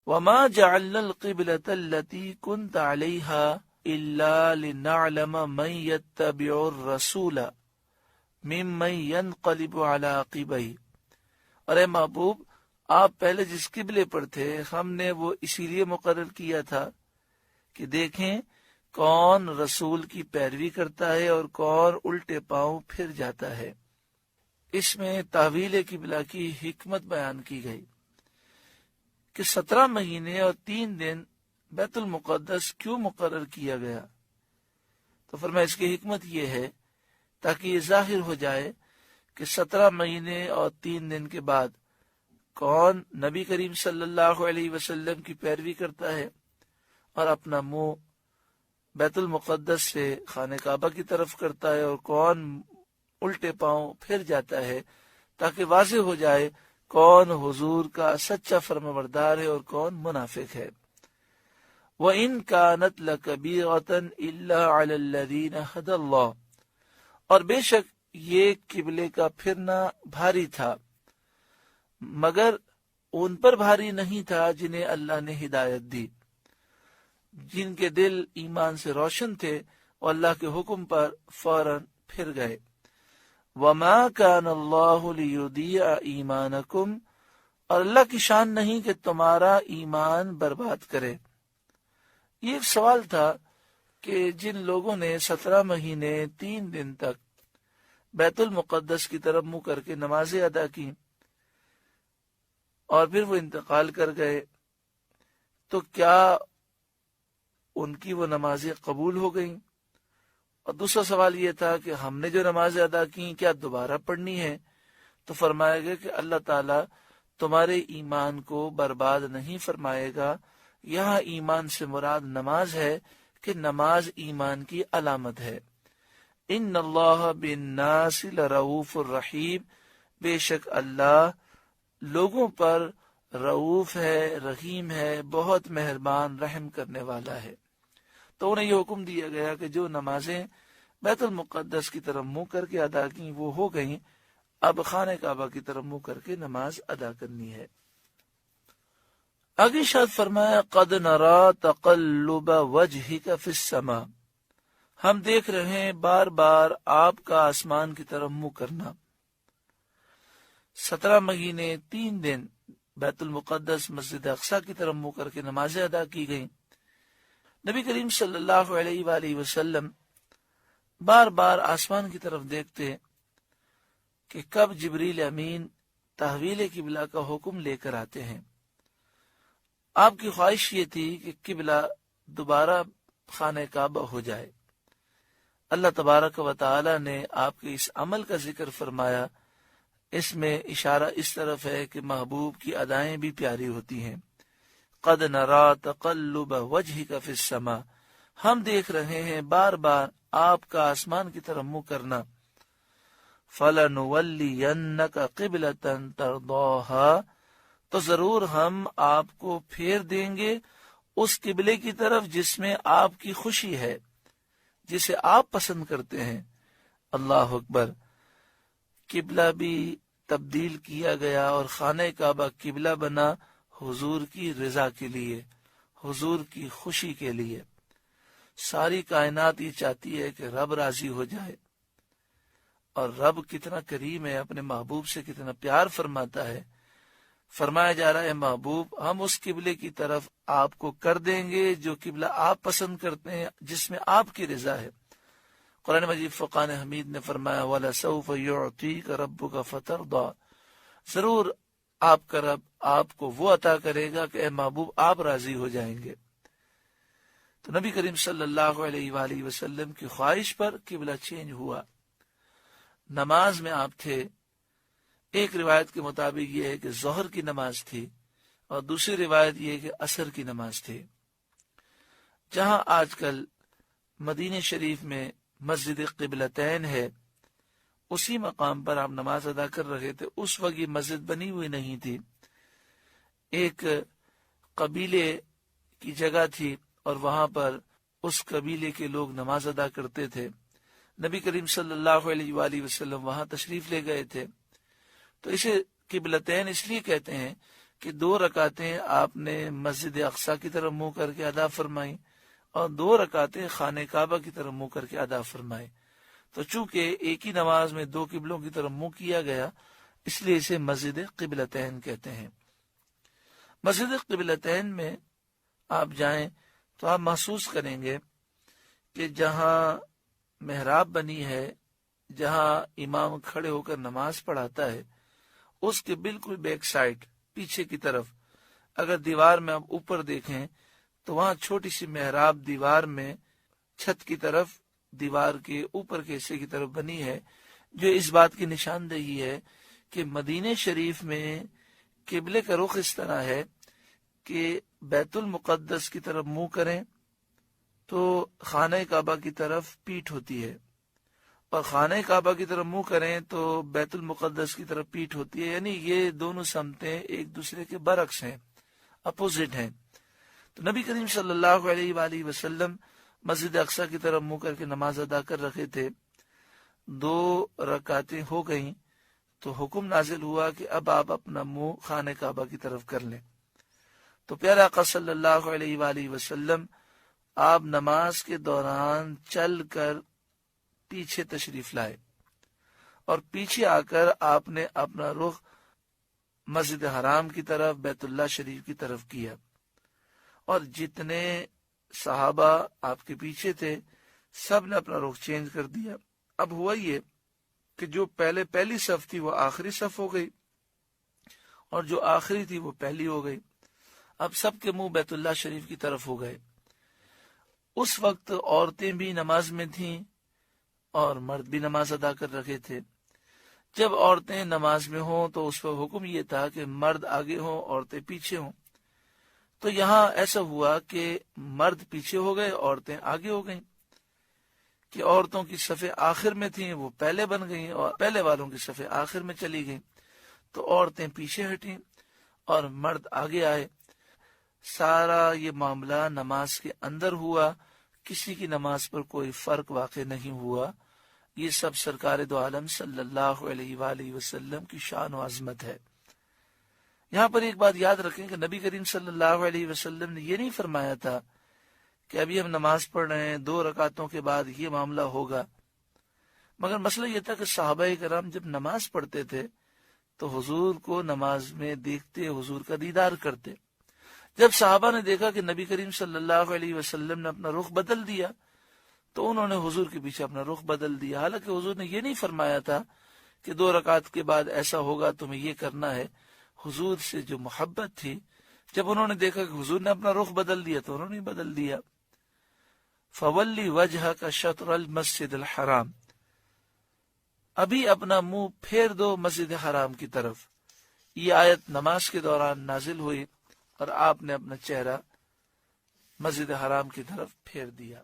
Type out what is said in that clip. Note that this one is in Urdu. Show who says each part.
Speaker 1: وما جعلنا القبلة التي كنت عليها إلا لنعلم من يتبع الرسول ممن ينقلب على عقبيه۔ اور اے محبوب، آپ پہلے جس قبلے پر تھے ہم نے وہ اسی لیے مقرر کیا تھا کہ دیکھیں کون رسول کی پیروی کرتا ہے اور کون الٹے پاؤں پھر جاتا ہے۔ اس میں تحویل قبلہ کی حکمت بیان کی گئی کہ 17 مہینے اور 3 دن بیت المقدس کیوں مقرر کیا گیا؟ تو فرمایا اس کی حکمت یہ ہے تاکہ یہ ظاہر ہو جائے کہ 17 مہینے اور 3 دن کے بعد کون نبی کریم صلی اللہ علیہ وسلم کی پیروی کرتا ہے اور اپنا منہ بیت المقدس سے خانہ کعبہ کی طرف کرتا ہے، اور کون الٹے پاؤں پھر جاتا ہے، تاکہ واضح ہو جائے کون حضور کا سچا فرمانبردار ہے اور کون منافق ہے۔ وَإِن كَانَتْ لَكَبِيرَةً إِلَّا عَلَى الَّذِينَ هَدَى اللَّهُ، اور بے شک یہ قبلے کا پھرنا بھاری تھا مگر ان پر بھاری نہیں تھا جنہیں اللہ نے ہدایت دی، جن کے دل ایمان سے روشن تھے اور اللہ کے حکم پر فوراً پھر گئے۔ وَمَا كَانَ اللَّهُ لِيُضِيعَ إِيمَانَكُمْ، اور اللہ کی شان نہیں کہ تمہارا ایمان برباد کرے۔ یہ ایک سوال تھا کہ جن لوگوں نے 17 مہینے 3 دن تک بیت المقدس کی طرف منہ کر کے نمازیں ادا کی اور پھر وہ انتقال کر گئے، تو کیا ان کی وہ نمازیں قبول ہو گئیں؟ اور دوسرا سوال یہ تھا کہ ہم نے جو نمازیں ادا کی کیا دوبارہ پڑھنی ہے؟ تو فرمایا گیا کہ اللہ تعالیٰ تمہارے ایمان کو برباد نہیں فرمائے گا۔ یہاں ایمان سے مراد نماز ہے کہ نماز ایمان کی علامت ہے۔ ان اللہ بالناس لرؤوف الرحیم، بے شک اللہ لوگوں پر رؤوف ہے، رحیم ہے، بہت مہربان رحم کرنے والا ہے۔ تو انہیں یہ حکم دیا گیا کہ جو نمازیں بیت المقدس کی طرف منہ کر کے ادا کی وہ ہو گئیں، اب خانہ کعبہ کی طرف منہ کر کے نماز ادا کرنی ہے۔ آگے ارشاد فرمایا قد نرا تقلب وجہک فی السماء، ہم دیکھ رہے ہیں بار بار آپ کا آسمان کی طرف منہ کرنا۔ 17 مہینے 3 دن بیت المقدس مسجد اقصی کی طرف منہ کر کے نمازیں ادا کی گئیں۔ نبی کریم صلی اللہ علیہ وآلہ وسلم بار بار آسمان کی طرف دیکھتے کہ کب جبریل امین تحویل قبلہ کا حکم لے کر آتے ہیں۔ آپ کی خواہش یہ تھی کہ قبلہ دوبارہ خانہ کعبہ ہو جائے۔ اللہ تبارک و تعالی نے آپ کے اس عمل کا ذکر فرمایا، اس میں اشارہ اس طرف ہے کہ محبوب کی ادائیں بھی پیاری ہوتی ہیں۔ قد نرا تقلب وجہک فی السماء، ہم دیکھ رہے ہیں بار بار آپ کا آسمان کی طرف منہ کرنا۔ فَلَنُوَلِّيَنَّكَ قِبْلَةً تَرْضَاهَا، تو ضرور ہم آپ کو پھیر دیں گے اس قبلے کی طرف جس میں آپ کی خوشی ہے، جسے آپ پسند کرتے ہیں۔ اللہ اکبر، قبلہ بھی تبدیل کیا گیا اور خانہ کعبہ قبلہ بنا حضور کی رضا کے لیے، حضور کی خوشی کے لیے۔ ساری کائنات یہ چاہتی ہے کہ رب راضی ہو جائے، اور رب کتنا کریم ہے، اپنے محبوب سے کتنا پیار فرماتا ہے۔ فرمایا جا رہا ہے محبوب ہم اس قبلے کی طرف آپ کو کر دیں گے جو قبلہ آپ پسند کرتے ہیں، جس میں آپ کی رضا ہے۔ قرآن مجید فقان حمید نے فرمایا وَلَسَوْفَ يُعْطِيكَ رَبُّكَ فَتَرْضَىٰ، ضرور آپ کا رب آپ کو وہ عطا کرے گا کہ اے محبوب آپ راضی ہو جائیں گے۔ تو نبی کریم صلی اللہ علیہ وآلہ وسلم کی خواہش پر قبلہ چینج ہوا۔ نماز میں آپ تھے، ایک روایت کے مطابق یہ ہے کہ ظہر کی نماز تھی، اور دوسری روایت یہ ہے کہ عصر کی نماز تھی۔ جہاں آج کل مدینہ شریف میں مسجد قبلتین ہے، اسی مقام پر آپ نماز ادا کر رہے تھے۔ اس وقت یہ مسجد بنی ہوئی نہیں تھی، ایک قبیلے کی جگہ تھی اور وہاں پر اس قبیلے کے لوگ نماز ادا کرتے تھے۔ نبی کریم صلی اللہ علیہ وآلہ وسلم وہاں تشریف لے گئے تھے، تو اسے قبلتین اس لیے کہتے ہیں کہ 2 رکعتیں آپ نے مسجد اقصی کی طرف منہ کر کے ادا فرمائیں اور 2 رکعتیں خانہ کعبہ کی طرف منہ کر کے ادا فرمائیں. تو چونکہ ایک ہی نماز میں 2 قبلوں کی طرف منہ کیا گیا اس لیے اسے مسجد قبلتین کہتے ہیں. مسجد قبلتین میں آپ جائیں تو آپ محسوس کریں گے کہ جہاں محراب بنی ہے، جہاں امام کھڑے ہو کر نماز پڑھاتا ہے، اس کے بالکل بیک سائڈ پیچھے کی طرف اگر دیوار میں آپ اوپر دیکھیں تو وہاں چھوٹی سی محراب دیوار میں چھت کی طرف دیوار کے اوپر کے حصے کی طرف بنی ہے، جو اس بات کی نشاندہی ہے کہ مدینہ شریف میں قبلے کا رخ اس طرح ہے کہ بیت المقدس کی طرف منہ کریں تو خانہ کعبہ کی طرف پیٹھ ہوتی ہے، اور خانہ کعبہ کی طرف منہ کریں تو بیت المقدس کی طرف پیٹھ ہوتی ہے. یعنی یہ دونوں سمتیں ایک دوسرے کے برعکس ہیں، اپوزٹ ہیں. تو نبی کریم صلی اللہ علیہ وآلہ وسلم مسجد اقصی کی طرف منہ کر کے نماز ادا کر رکھے تھے. 2 رکعتیں ہو گئیں تو حکم نازل ہوا کہ اب آپ اپنا منہ خانہ کعبہ کی طرف کر لیں. تو پیارے آقا صلی اللہ علیہ وآلہ وسلم آپ نماز کے دوران چل کر پیچھے تشریف لائے اور پیچھے آ کر آپ نے اپنا رخ مسجد حرام کی طرف، بیت اللہ شریف کی طرف کیا، اور جتنے صحابہ آپ کے پیچھے تھے سب نے اپنا رخ چینج کر دیا. اب ہوا یہ کہ جو پہلی صف تھی وہ آخری صف ہو گئی اور جو آخری تھی وہ پہلی ہو گئی. اب سب کے منہ بیت اللہ شریف کی طرف ہو گئے. اس وقت عورتیں بھی نماز میں تھیں اور مرد بھی نماز ادا کر رکھے تھے. جب عورتیں نماز میں ہوں تو اس پر حکم یہ تھا کہ مرد آگے ہوں، عورتیں پیچھے ہوں. تو یہاں ایسا ہوا کہ مرد پیچھے ہو گئے، عورتیں آگے ہو گئیں، کہ عورتوں کی صفیں آخر میں تھیں وہ پہلے بن گئیں اور پہلے والوں کی صفیں آخر میں چلی گئیں. تو عورتیں پیچھے ہٹیں اور مرد آگے آئے. سارا یہ معاملہ نماز کے اندر ہوا، کسی کی نماز پر کوئی فرق واقع نہیں ہوا. یہ سب سرکار دو عالم صلی اللہ علیہ وآلہ وسلم کی شان و عظمت ہے. یہاں پر ایک بات یاد رکھیں کہ نبی کریم صلی اللہ علیہ وسلم نے یہ نہیں فرمایا تھا کہ ابھی ہم نماز پڑھ رہے ہیں 2 رکعتوں کے بعد یہ معاملہ ہوگا، مگر مسئلہ یہ تھا کہ صحابہ کرام جب نماز پڑھتے تھے تو حضور کو نماز میں دیکھتے، حضور کا دیدار کرتے. جب صحابہ نے دیکھا کہ نبی کریم صلی اللہ علیہ وسلم نے اپنا رخ بدل دیا تو انہوں نے حضور کے پیچھے اپنا رخ بدل دیا. حالانکہ حضور نے یہ نہیں فرمایا تھا کہ 2 رکعت کے بعد ایسا ہوگا تمہیں یہ کرنا ہے. حضور سے جو محبت تھی، جب انہوں نے دیکھا کہ حضور نے اپنا رخ بدل دیا تو انہوں نے بدل دیا. فولی وجہک شطر المسجد الحرام، ابھی اپنا منہ پھیر دو مسجد حرام کی طرف. یہ آیت نماز کے دوران نازل ہوئی اور آپ نے اپنا چہرہ مسجد حرام کی طرف پھیر دیا.